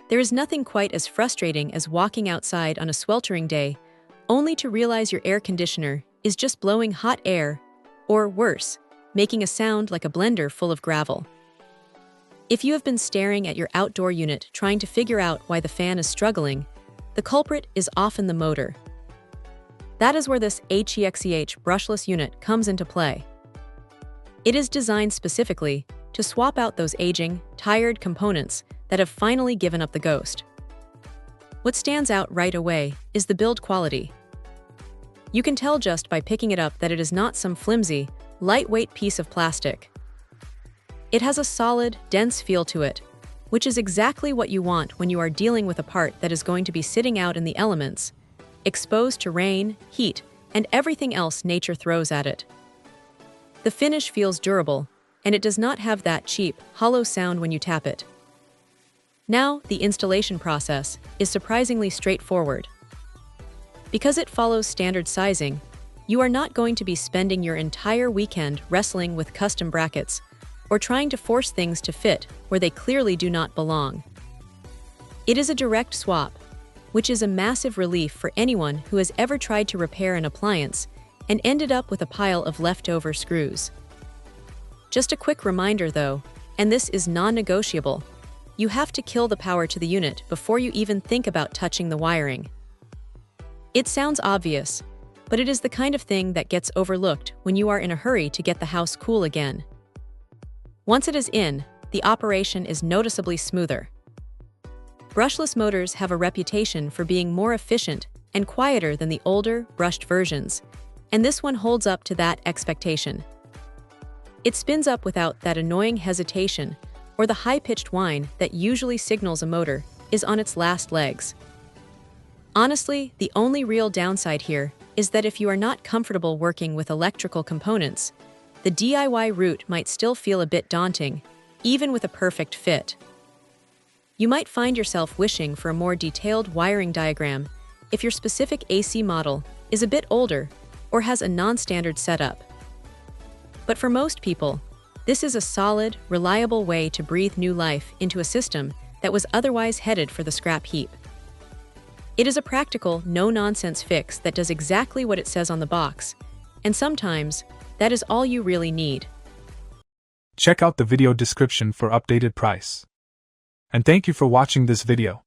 There is nothing quite as frustrating as walking outside on a sweltering day, only to realize your air conditioner is just blowing hot air, or worse, making a sound like a blender full of gravel. If you have been staring at your outdoor unit trying to figure out why the fan is struggling, the culprit is often the motor. That is where this HEXEH brushless unit comes into play. It is designed specifically to swap out those aging, tired components that have finally given up the ghost. What stands out right away is the build quality. You can tell just by picking it up that it is not some flimsy, lightweight piece of plastic. It has a solid, dense feel to it, which is exactly what you want when you are dealing with a part that is going to be sitting out in the elements, exposed to rain, heat, and everything else nature throws at it. The finish feels durable, and it does not have that cheap, hollow sound when you tap it. Now, the installation process is surprisingly straightforward. Because it follows standard sizing, you are not going to be spending your entire weekend wrestling with custom brackets or trying to force things to fit where they clearly do not belong. It is a direct swap, which is a massive relief for anyone who has ever tried to repair an appliance and ended up with a pile of leftover screws. Just a quick reminder though, and this is non-negotiable, you have to kill the power to the unit before you even think about touching the wiring. It sounds obvious, but it is the kind of thing that gets overlooked when you are in a hurry to get the house cool again. Once it is in, the operation is noticeably smoother. Brushless motors have a reputation for being more efficient and quieter than the older, brushed versions, and this one holds up to that expectation. It spins up without that annoying hesitation or the high-pitched whine that usually signals a motor is on its last legs. Honestly, the only real downside here is that if you are not comfortable working with electrical components, the DIY route might still feel a bit daunting, even with a perfect fit. You might find yourself wishing for a more detailed wiring diagram if your specific AC model is a bit older or has a non-standard setup. But for most people, this is a solid, reliable way to breathe new life into a system that was otherwise headed for the scrap heap. It is a practical, no-nonsense fix that does exactly what it says on the box, and sometimes, that is all you really need. Check out the video description for updated price. And thank you for watching this video.